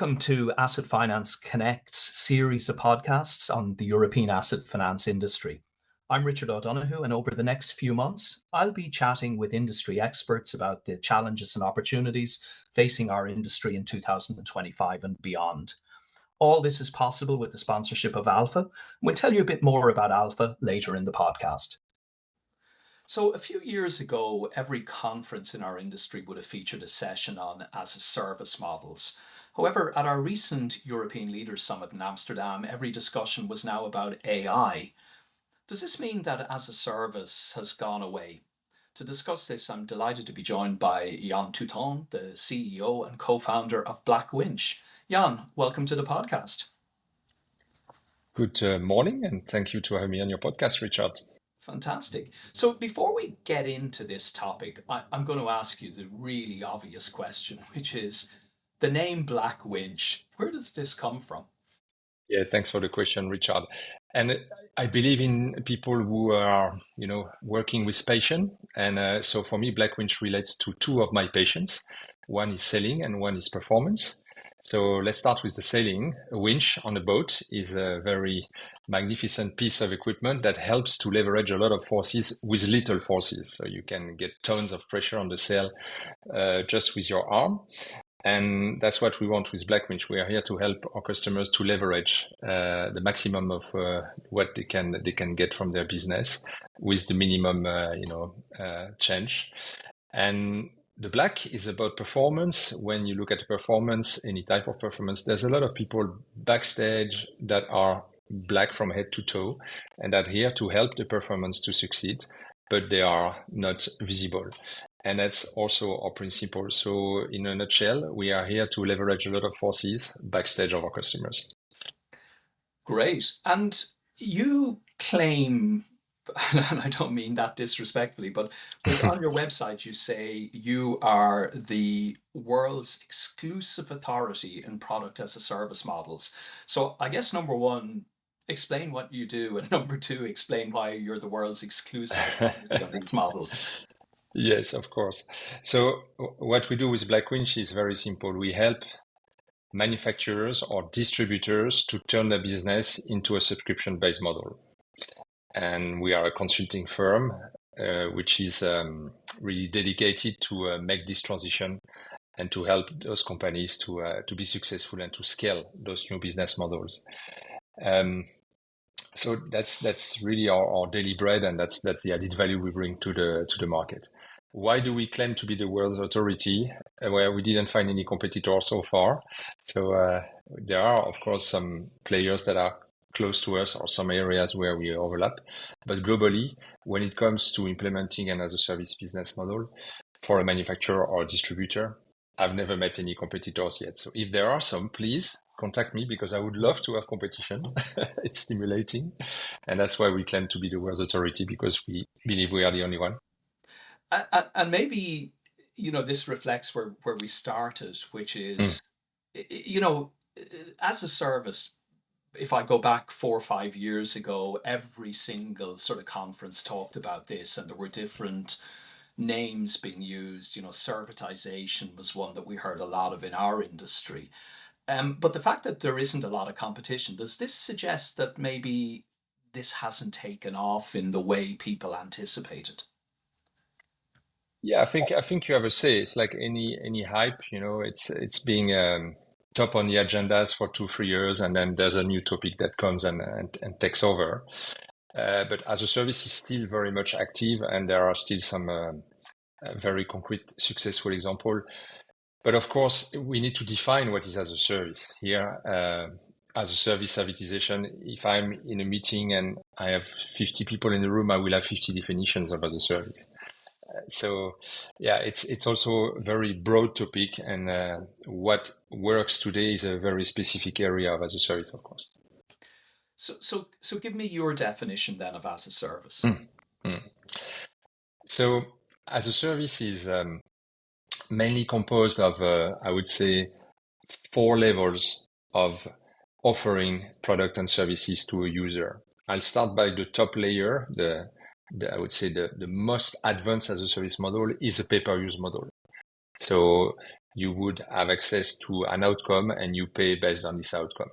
Welcome to Asset Finance Connect's series of podcasts on the European asset finance industry. I'm Richard O'Donoghue, and over the next few months, I'll be chatting with industry experts about the challenges and opportunities facing our industry in 2025 and beyond. All this is possible with the sponsorship of Alpha. We'll tell you a bit more about Alpha later in the podcast. So a few years ago, every conference in our industry would have featured a session on as-a-service models. However, at our recent European Leaders Summit in Amsterdam, every discussion was now about AI. Does this mean that as-a-service has gone away? To discuss this, I'm delighted to be joined by Yann Toutant, the CEO and co-founder of Black Winch. Yann, welcome to the podcast. Good morning, and thank you to having me on your podcast, Richard. Fantastic. So before we get into this topic, I'm going to ask you the really obvious question, which is the name Black Winch. Where does this come from? Yeah, thanks for the question, Richard. And I believe in people who are, working with passion. And so for me, Black Winch relates to two of my passions. One is selling and one is performance. So let's start with the sailing. A winch on a boat is a very magnificent piece of equipment that helps to leverage a lot of forces with little forces. So you can get tons of pressure on the sail just with your arm. And that's what we want with Black Winch. We are here to help our customers to leverage the maximum of what they can get from their business with the minimum, change. And the black is about performance. When you look at performance, any type of performance, there's a lot of people backstage that are black from head to toe and are here to help the performance to succeed, but they are not visible. And that's also our principle. So in a nutshell, we are here to leverage a lot of forces backstage of our customers. Great. And you claim, and I don't mean that disrespectfully, but on your website, you say you are the world's exclusive authority in product as a service models. So I guess number one, explain what you do. And number two, explain why you're the world's exclusive authority on these models. Yes, of course. So what we do with Black Winch is very simple. We help manufacturers or distributors to turn their business into a subscription-based model. And we are a consulting firm, which is really dedicated to make this transition and to help those companies to be successful and to scale those new business models. So that's really our daily bread, and that's the added value we bring to the market. Why do we claim to be the world's authority? Well, we didn't find any competitors so far. So there are, of course, some players that are close to us or some areas where we overlap. But globally, when it comes to implementing an as-a-service business model for a manufacturer or a distributor, I've never met any competitors yet. So if there are some, please contact me, because I would love to have competition. It's stimulating. And that's why we claim to be the world's authority, because we believe we are the only one. And maybe, this reflects where we started, which is, as a service, if I go back 4 or 5 years ago, every single sort of conference talked about this, and there were different names being used. Servitization was one that we heard a lot of in our industry. But the fact that there isn't a lot of competition, does this suggest that maybe this hasn't taken off in the way people anticipated? Yeah, I think you have a say. It's like any hype, it's being top on the agendas for 2-3 years, and then there's a new topic that comes and takes over. But as a service is still very much active, and there are still some very concrete, successful example. But of course, we need to define what is as a service here. As a service servitization, if I'm in a meeting and I have 50 people in the room, I will have 50 definitions of as a service. So yeah, it's also a very broad topic, and what works today is a very specific area of as a service, of course. So give me your definition then of as a service. So as a service is mainly composed of, I would say, 4 levels of offering product and services to a user. I'll start by the top layer. I would say the most advanced as a service model is a pay-per-use model. So you would have access to an outcome and you pay based on this outcome.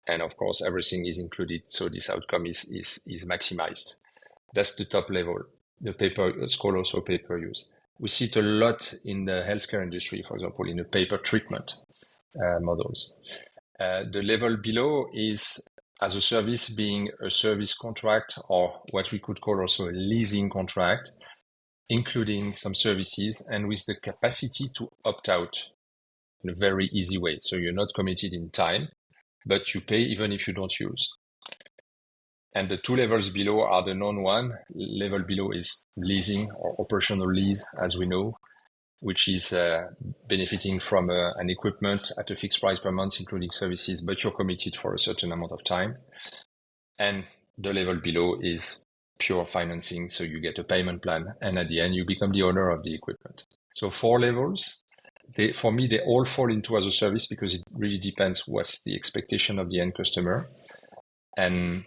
And of course, everything is included, so this outcome is maximized. That's the top level. The paper, it's called also pay-per-use. We see it a lot in the healthcare industry, for example, in the paper treatment models. The level below is as a service, being a service contract, or what we could call also a leasing contract, including some services and with the capacity to opt out in a very easy way. So you're not committed in time, but you pay even if you don't use. And the two levels below are the known one. Level below is leasing or operational lease, as we know, which is benefiting from an equipment at a fixed price per month, including services, but you're committed for a certain amount of time. And the level below is pure financing, so you get a payment plan, and at the end, you become the owner of the equipment. So 4 levels. For me, they all fall into as a service because it really depends what's the expectation of the end customer. And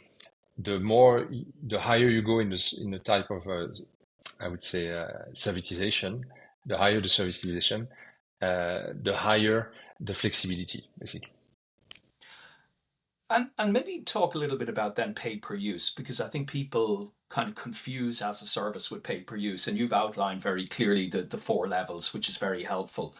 the higher you go in the type of, I would say, servitization, the higher the servitization, the higher the flexibility, basically. And maybe talk a little bit about then pay per use, because I think people kind of confuse as a service with pay per use, and you've outlined very clearly the 4 levels, which is very helpful.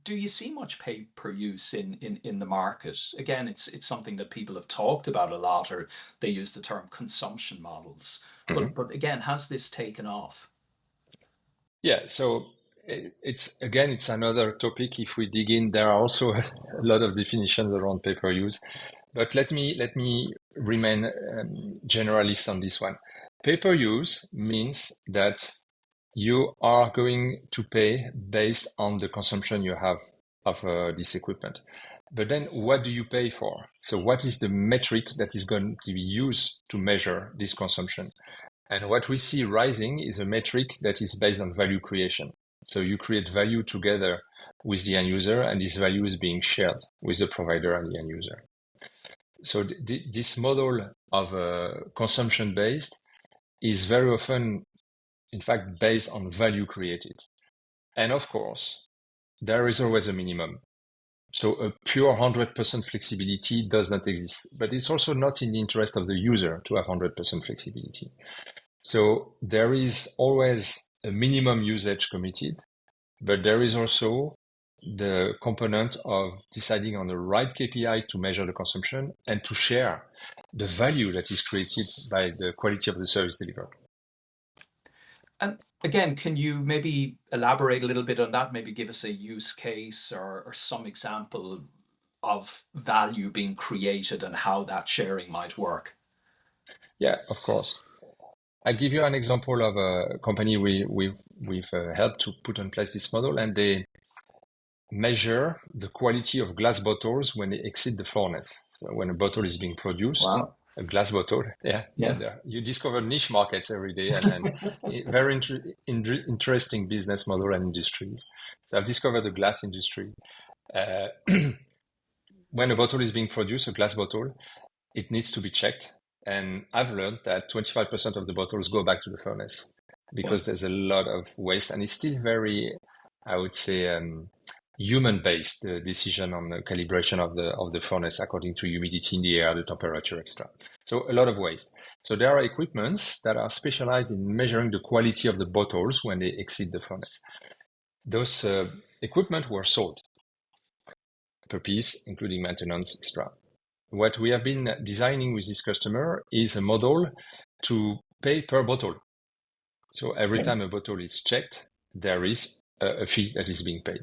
Do you see much pay per use in the market? Again, it's something that people have talked about a lot, or they use the term consumption models. But again, has this taken off? Yeah, so it's another topic. If we dig in, there are also a lot of definitions around pay per use. But let me remain generalist on this one. Pay per use means that you are going to pay based on the consumption you have of this equipment. But then what do you pay for? So what is the metric that is going to be used to measure this consumption? And what we see rising is a metric that is based on value creation. So you create value together with the end user, and this value is being shared with the provider and the end user. So this model of consumption-based is very often, in fact, based on value created. And of course, there is always a minimum. So a pure 100% flexibility does not exist, but it's also not in the interest of the user to have 100% flexibility. So there is always a minimum usage committed, but there is also the component of deciding on the right KPI to measure the consumption and to share the value that is created by the quality of the service delivered. And again, can you maybe elaborate a little bit on that? Maybe give us a use case or some example of value being created and how that sharing might work. Yeah, of course. I'll give you an example of a company we've helped to put in place this model, and they measure the quality of glass bottles when they exceed the furnace. So when a bottle is being produced, Wow. a glass bottle, you discover niche markets every day and very interesting business model and industries. So I've discovered the glass industry. When a bottle is being produced, a glass bottle, it needs to be checked. And I've learned that 25% of the bottles go back to the furnace because there's a lot of waste, and it's still very, I would say, human-based decision on the calibration of the furnace according to humidity in the air, the temperature, etc. So a lot of waste. So there are equipments that are specialized in measuring the quality of the bottles when they exceed the furnace. Those equipment were sold per piece, including maintenance, etc. What we have been designing with this customer is a model to pay per bottle. So every time a bottle is checked, there is a fee that is being paid.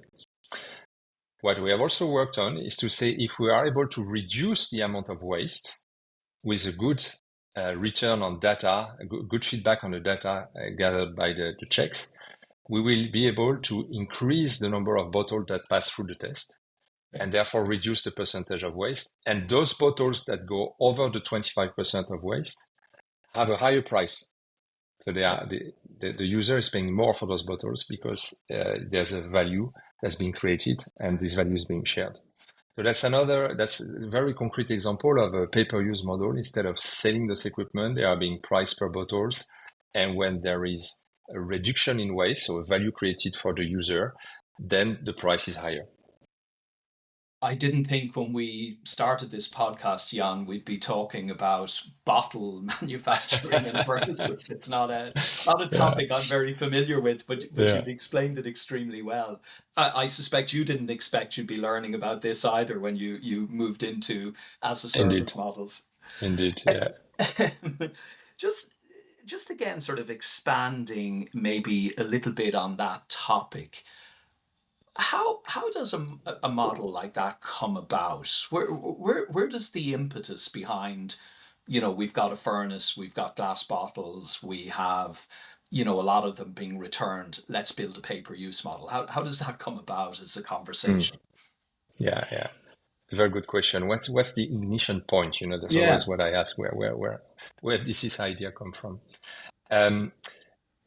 What we have also worked on is to say if we are able to reduce the amount of waste with a good return on data, a good feedback on the data gathered by the checks, we will be able to increase the number of bottles that pass through the test and therefore reduce the percentage of waste. And those bottles that go over the 25% of waste have a higher price. So the user is paying more for those bottles because there's a value that's being created and this value is being shared. So that's a very concrete example of a pay-per-use model. Instead of selling those equipment, they are being priced per bottles. And when there is a reduction in waste, so a value created for the user, then the price is higher. I didn't think when we started this podcast, Jan, we'd be talking about bottle manufacturing and furnaces. It's not a Yeah, topic I'm very familiar with, but yeah, you've explained it extremely well. I suspect you didn't expect you'd be learning about this either when you moved into as a indeed, service models. indeed, yeah. just just again, sort of expanding maybe a little bit on that topic. How does a model like that come about? Where does the impetus behind, we've got a furnace, we've got glass bottles, we have, a lot of them being returned. Let's build a pay-per-use model. How does that come about as a Mm. conversation? Yeah, yeah. It's a very good question. What's the ignition point? That's Yeah. always what I ask. Where does this idea come from? Um,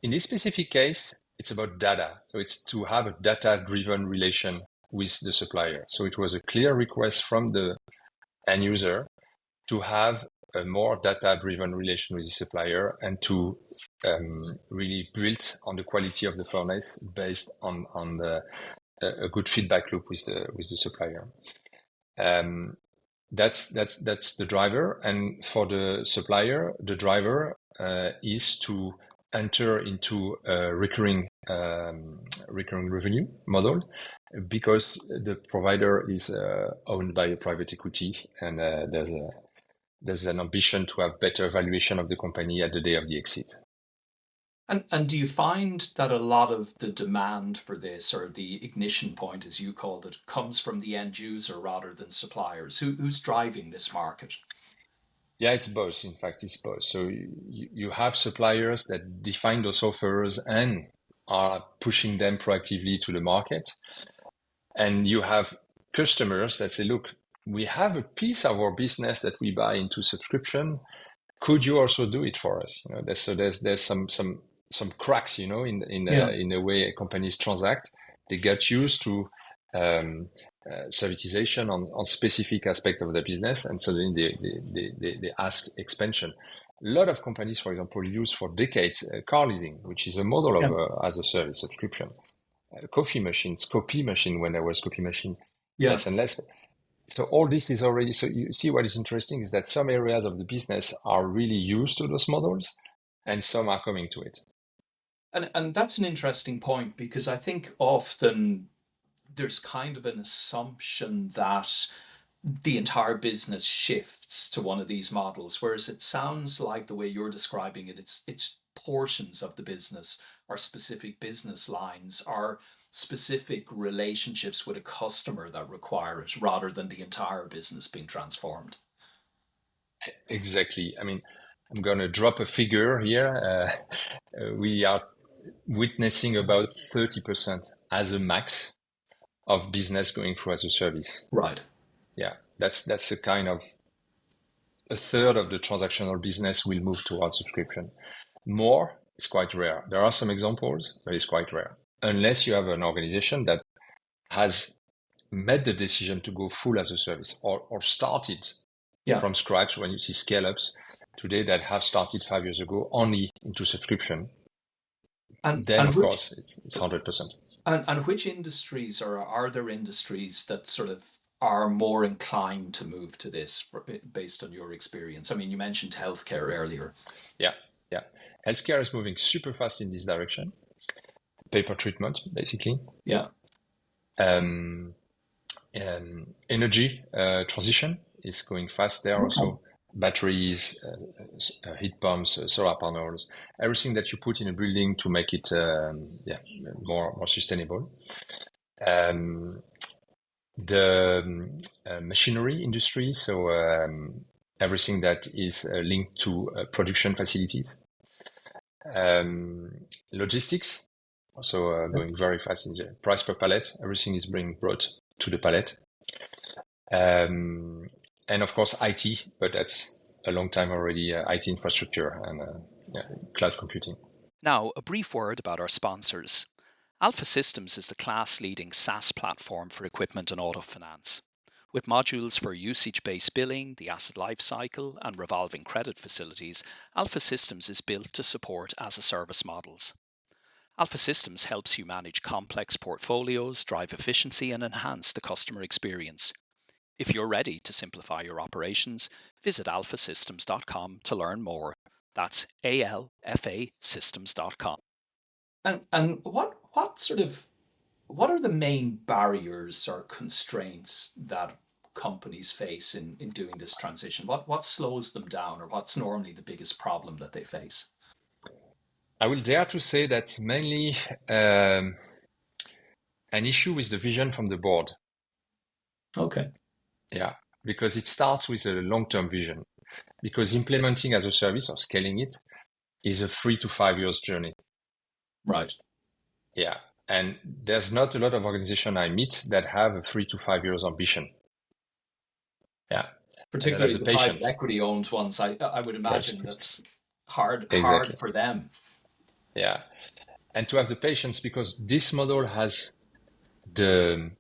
in this specific case, it's about data. So it's to have a data-driven relation with the supplier. So it was a clear request from the end user to have a more data-driven relation with the supplier and to really build on the quality of the furnace based on a good feedback loop with the supplier. That's the driver, and for the supplier, the driver is to enter into a recurring revenue model because the provider is owned by a private equity, and there's an ambition to have better valuation of the company at the day of the exit. And do you find that a lot of the demand for this, or the ignition point, as you called it, comes from the end user rather than suppliers? Who's driving this market? Yeah, it's both. In fact, it's both. So you have suppliers that define those offers and are pushing them proactively to the market. And you have customers that say, look, we have a piece of our business that we buy into subscription. Could you also do it for us? There's some cracks, Yeah. in the way companies transact. They get used to servitization on specific aspect of the business, and suddenly they ask expansion. A lot of companies, for example, use for decades car leasing, which is a model Yeah. of as a service subscription. Coffee machines, copy machine when there was copy machine, Yeah. less and less. So all this is already, so you see what is interesting is that some areas of the business are really used to those models and some are coming to it. And that's an interesting point, because I think often there's kind of an assumption that the entire business shifts to one of these models, whereas it sounds like the way you're describing it, it's portions of the business, or specific business lines, or specific relationships with a customer that require it, rather than the entire business being transformed. Exactly. I mean, I'm going to drop a figure here. We are witnessing about 30% as a max of business going through as a service. Right. Yeah, that's a kind of a third of the transactional business will move towards subscription. More is quite rare. There are some examples, but it's quite rare. Unless you have an organization that has made the decision to go full as a service or started Yeah. from scratch. When you see scale-ups today that have started 5 years ago only into subscription, then And of which course it's 100%. and which industries, or are there industries that sort of are more inclined to move to this, based on your experience? I mean, you mentioned healthcare earlier. Yeah, yeah. Healthcare is moving super fast in this direction. Paper treatment, basically. Yeah. Um, Energy transition is going fast there Okay. also. Batteries, heat pumps, solar panels, everything that you put in a building to make it more sustainable. The machinery industry, so everything that is linked to production facilities. Logistics, also going very fast in the price per pallet. Everything is being brought to the pallet. And of course, IT, but that's a long time already, IT infrastructure and cloud computing. Now, a brief word about our sponsors. Alpha Systems is the class-leading SaaS platform for equipment and auto finance. With modules for usage-based billing, the asset lifecycle, and revolving credit facilities, Alpha Systems is built to support as-a-service models. Alpha Systems helps you manage complex portfolios, drive efficiency, and enhance the customer experience. If you're ready to simplify your operations, visit alphasystems.com to learn more. That's alfasystems.com. And what are the main barriers or constraints that companies face in doing this transition? What slows them down, or what's normally the biggest problem that they face? I will dare to say that's mainly an issue with the vision from the board. Okay. Yeah, because it starts with a long-term vision. Because implementing as a service or scaling it is a 3 to 5 years journey. Right. Yeah, and there's not a lot of organizations I meet that have a 3 to 5 years ambition. Yeah, Particularly the the private patience. equity owned ones. I would imagine that's hard Exactly. for them. Yeah, and to have the patience, because this model has the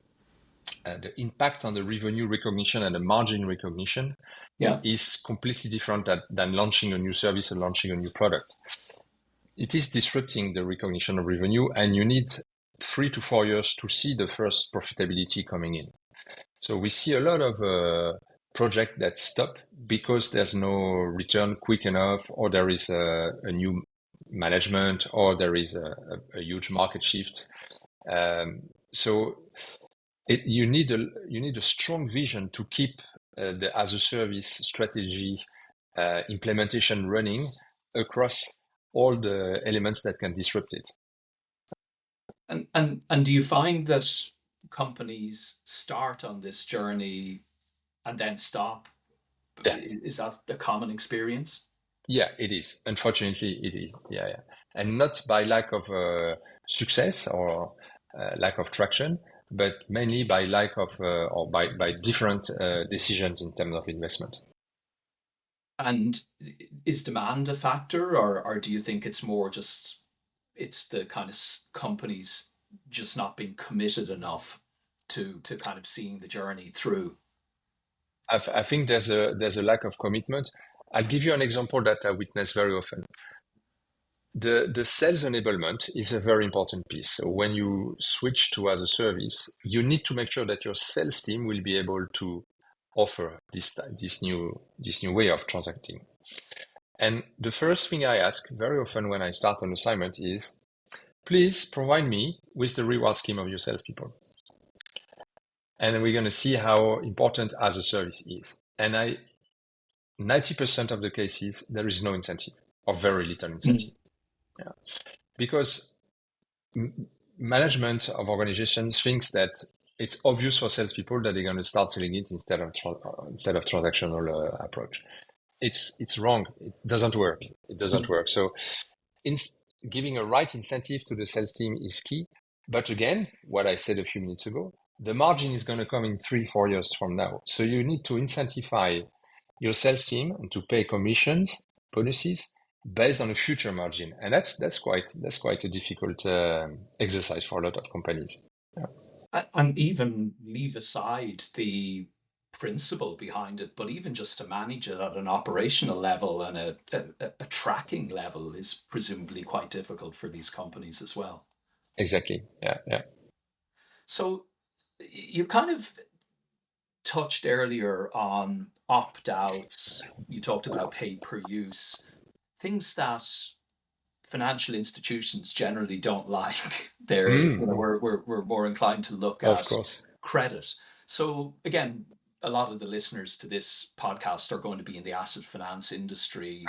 impact on the revenue recognition and the margin recognition is completely different than launching a new service or launching a new product. It is disrupting the recognition of revenue, and you need 3 to 4 years to see the first profitability coming in. So we see a lot of projects that stop because there's no return quick enough, or there is a new management, or there is a huge market shift. So you need a strong vision to keep the as a service strategy implementation running across all the elements that can disrupt it. And do you find that companies start on this journey and then stop? Yeah. Is that a common experience? Yeah, it is. Unfortunately, it is. Yeah. And not by lack of success or lack of traction, but mainly by lack of or by different decisions in terms of investment. And is demand a factor, or do you think it's more just it's the kind of companies just not being committed enough to kind of seeing the journey through? I think there's a lack of commitment. I'll give you an example that I witness very often. The sales enablement is a very important piece. So when you switch to as a service, you need to make sure that your sales team will be able to offer this new way of transacting. And the first thing I ask very often when I start an assignment is, please provide me with the reward scheme of your salespeople. And we're going to see how important as a service is. And 90% of the cases, there is no incentive or very little incentive. Yeah. Because management of organizations thinks that it's obvious for salespeople that they're going to start selling it instead of transactional approach. It's wrong. It doesn't work. So giving a right incentive to the sales team is key. But again, what I said a few minutes ago, the margin is going to come in 3-4 years from now. So you need to incentivize your sales team and to pay commissions, bonuses based on a future margin, and that's quite a difficult exercise for a lot of companies. Yeah. And even leave aside the principle behind it, but even just to manage it at an operational level and a tracking level is presumably quite difficult for these companies as well. Exactly. Yeah. So you kind of touched earlier on opt-outs. You talked about pay per use, things that financial institutions generally don't like. We're more inclined to look at credit. So again, a lot of the listeners to this podcast are going to be in the asset finance industry.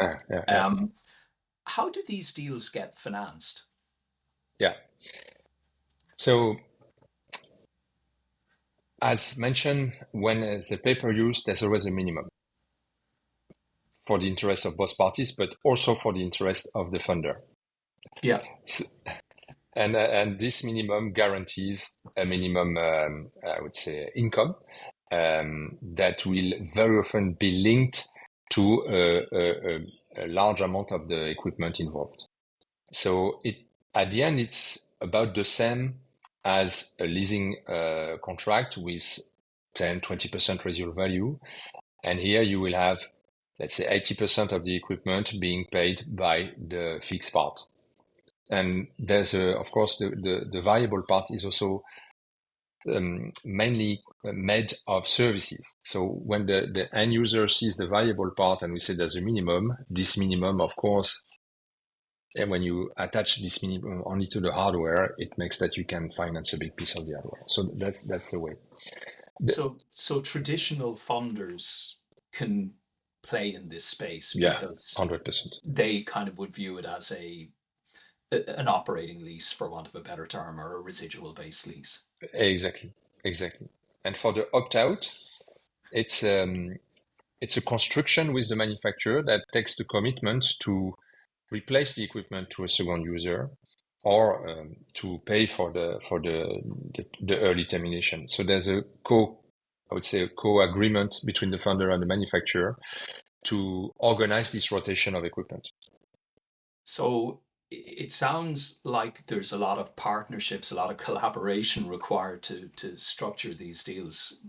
How do these deals get financed? Yeah. So as mentioned, when the pay per use, there's always a minimum for the interest of both parties, but also for the interest of the funder. Yeah. So, and this minimum guarantees a minimum, I would say, income that will very often be linked to a large amount of the equipment involved. So at the end, it's about the same as a leasing contract with 10-20% residual value. And here you will have, let's say, 80% of the equipment being paid by the fixed part. And there's of course, the variable part is also mainly made of services. So when the end user sees the variable part and we say there's a minimum, this minimum, of course, and when you attach this minimum only to the hardware, it makes that you can finance a big piece of the hardware. So that's the way. So traditional funders can play in this space because 100%. they kind of would view it as an operating lease, for want of a better term, or a residual based lease. Exactly. And for the opt-out, it's a construction with the manufacturer that takes the commitment to replace the equipment to a second user, or to pay for the early termination. So there's a co-agreement between the funder and the manufacturer to organize this rotation of equipment. So it sounds like there's a lot of partnerships, a lot of collaboration required to structure these deals.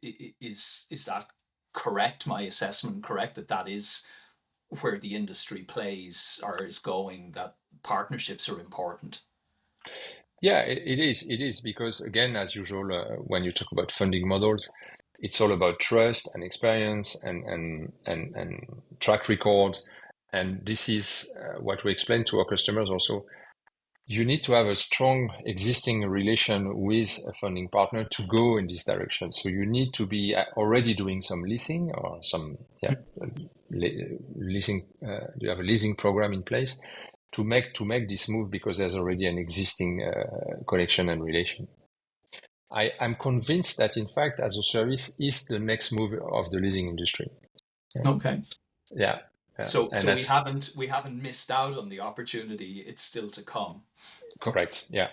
Is that correct? My assessment correct that is where the industry plays or is going, that partnerships are important? Yeah, it is because, again, as usual, when you talk about funding models, it's all about trust and experience and track record. And this is what we explain to our customers also. You need to have a strong existing relation with a funding partner to go in this direction. So you need to be already doing some leasing or some leasing. You have a leasing program in place to make this move, because there's already an existing connection and relation. I'm convinced that, in fact, as a service is the next move of the leasing industry. Okay. Yeah. So we haven't missed out on the opportunity. It's still to come. Correct. Yeah.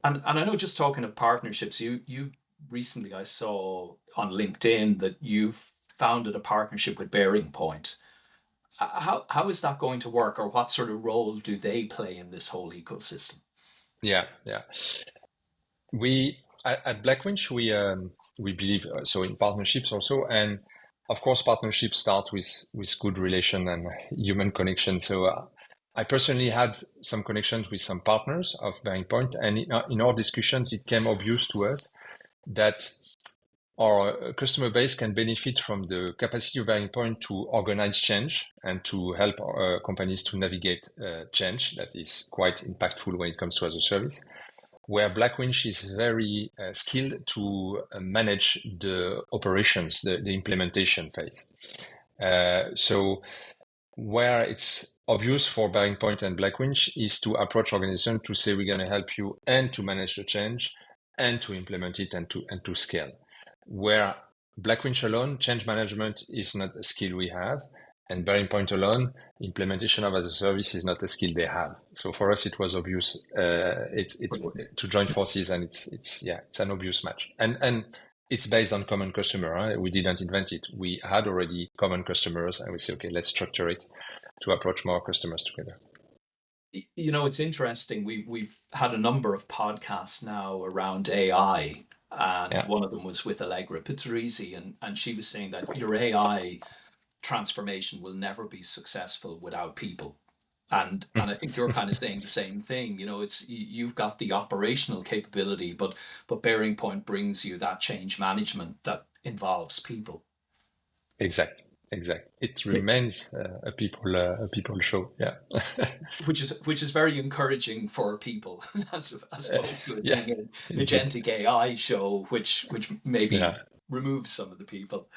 And I know, just talking of partnerships, you recently, I saw on LinkedIn that you've founded a partnership with BearingPoint. How is that going to work, or what sort of role do they play in this whole ecosystem? Yeah. We at Black Winch, we believe so in partnerships also, and of course partnerships start with good relation and human connection. So I personally had some connections with some partners of BearingPoint, and in our discussions it came obvious to us that our customer base can benefit from the capacity of BearingPoint to organize change and to help companies to navigate change that is quite impactful when it comes to as a service, where Black Winch is very skilled to manage the operations, the implementation phase. So where it's obvious for BearingPoint and Black Winch is to approach organizations to say, we're going to help you and to manage the change and to implement it and to scale. Where Black Winch alone, change management is not a skill we have, and BearingPoint alone, implementation of as a service is not a skill they have. So for us, it was obvious to join forces, and it's an obvious match. And it's based on common customer. Right? We didn't invent it. We had already common customers, and we say, okay, let's structure it to approach more customers together. You know, it's interesting. We've had a number of podcasts now around AI, and one of them was with Allegra Pizzarisi, and she was saying that your AI transformation will never be successful without people. And I think you're kind of saying the same thing. You know, it's you've got the operational capability, but BearingPoint brings you that change management that involves people. Exactly. It remains a people show. Yeah. which is very encouraging for people as opposed to it being an agentic AI show, which maybe removes some of the people.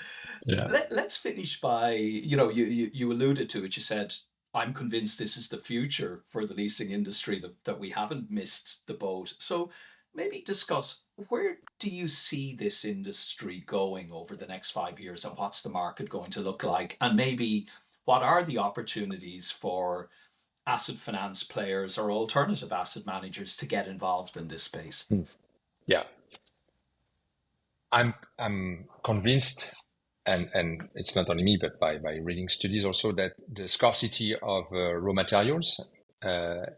Yeah. Let's finish by, you alluded to it. You said, I'm convinced this is the future for the leasing industry, that we haven't missed the boat. So maybe discuss, where do you see this industry going over the next 5 years, and what's the market going to look like? And maybe what are the opportunities for asset finance players or alternative asset managers to get involved in this space? Yeah. I'm convinced, and it's not only me, but by reading studies also, that the scarcity of raw materials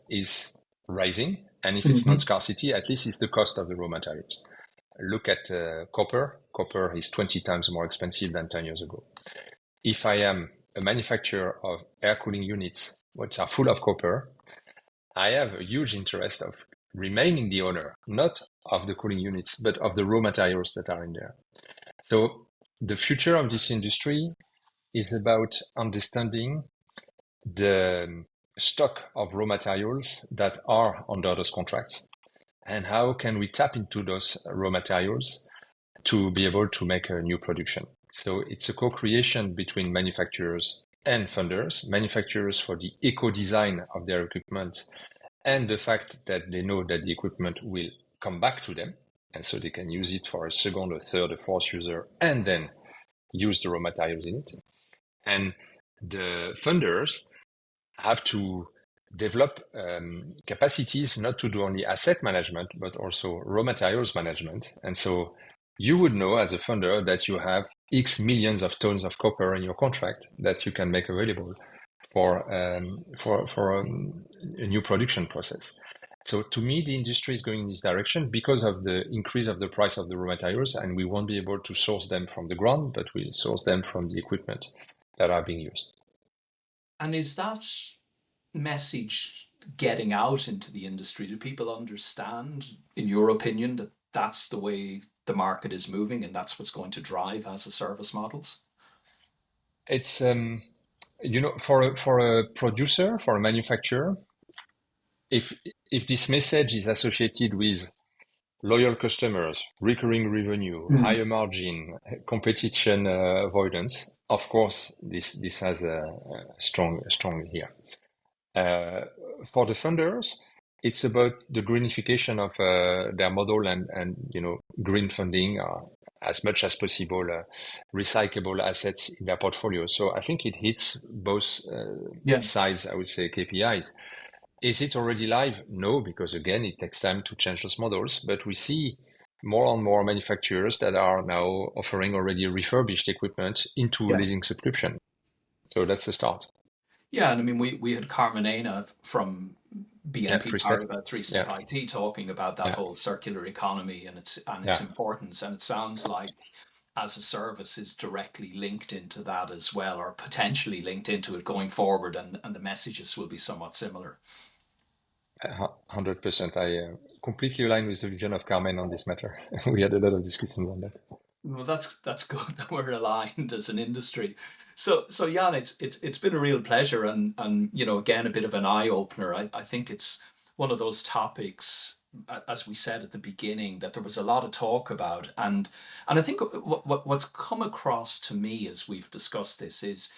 is rising. And if it's not scarcity, at least it's the cost of the raw materials. Look at copper. Copper is 20 times more expensive than 10 years ago. If I am a manufacturer of air cooling units, which are full of copper, I have a huge interest of remaining the owner, not of the cooling units, but of the raw materials that are in there. So the future of this industry is about understanding the stock of raw materials that are under those contracts and how can we tap into those raw materials to be able to make a new production. So it's a co-creation between manufacturers and funders, manufacturers for the eco-design of their equipment and the fact that they know that the equipment will come back to them, and so they can use it for a second, a third, a fourth user, and then use the raw materials in it. And the funders have to develop capacities not to do only asset management, but also raw materials management. And so you would know as a funder that you have X millions of tons of copper in your contract that you can make available for a new production process. So to me, the industry is going in this direction because of the increase of the price of the raw materials, and we won't be able to source them from the ground, but we'll source them from the equipment that are being used. And is that message getting out into the industry? Do people understand, in your opinion, that that's the way the market is moving and that's what's going to drive as a service models? It's for a producer, for a manufacturer, if this message is associated with loyal customers, recurring revenue, higher margin, competition avoidance, of course, this has a strong here. For the funders, it's about the greenification of their model and green funding as much as possible, recyclable assets in their portfolio. So I think it hits both sides, I would say, KPIs. Is it already live? No, because again, it takes time to change those models, but we see more and more manufacturers that are now offering already refurbished equipment into leasing subscription. So that's the start. Yeah, and I mean, we had Carmen Aina from BNP Paribas 3-Step IT talking about that whole circular economy and its importance, and it sounds like as a service is directly linked into that as well, or potentially linked into it going forward, and the messages will be somewhat similar. 100%. I completely align with the vision of Carmen on this matter. We had a lot of discussions on that. Well, that's good that we're aligned as an industry. So Yann, it's been a real pleasure, and again, a bit of an eye opener. I think it's one of those topics, as we said at the beginning, that there was a lot of talk about, and I think what's come across to me as we've discussed this is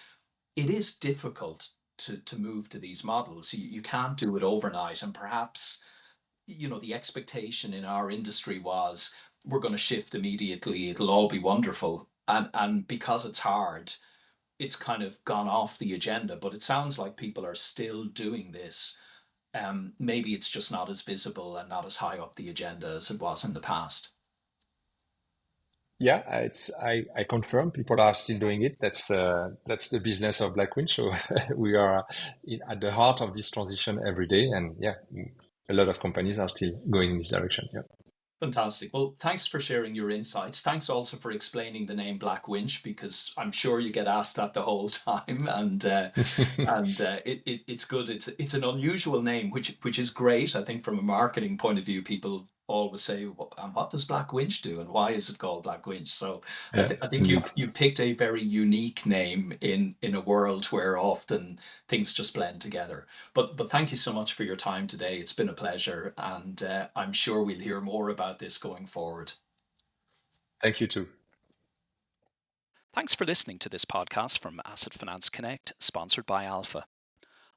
it is difficult to move to these models. You can't do it overnight, and perhaps the expectation in our industry was we're going to shift immediately, it'll all be wonderful, and because it's hard, it's kind of gone off the agenda. But it sounds like people are still doing this. Maybe it's just not as visible and not as high up the agenda as it was in the past. Yeah, I confirm people are still doing it. That's the business of Black Winch. So we are at the heart of this transition every day, and a lot of companies are still going in this direction. Yeah. Fantastic. Well, thanks for sharing your insights. Thanks also for explaining the name Black Winch, because I'm sure you get asked that the whole time, and it's good. It's an unusual name, which is great. I think from a marketing point of view, people always say, what does Black Winch do, and why is it called Black Winch? So I think you've picked a very unique name in a world where often things just blend together. But thank you so much for your time today. It's been a pleasure, and I'm sure we'll hear more about this going forward. Thank you too. Thanks for listening to this podcast from Asset Finance Connect, sponsored by Alpha.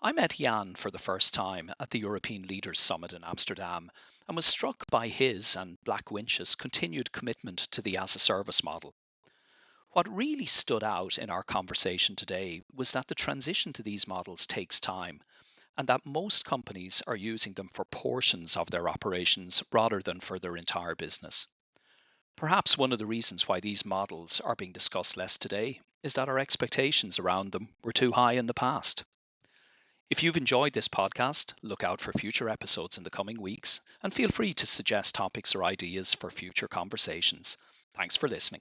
I met Yann for the first time at the European Leaders Summit in Amsterdam and was struck by his and Black Winch's continued commitment to the as-a-service model. What really stood out in our conversation today was that the transition to these models takes time, and that most companies are using them for portions of their operations rather than for their entire business. Perhaps one of the reasons why these models are being discussed less today is that our expectations around them were too high in the past. If you've enjoyed this podcast, look out for future episodes in the coming weeks, and feel free to suggest topics or ideas for future conversations. Thanks for listening.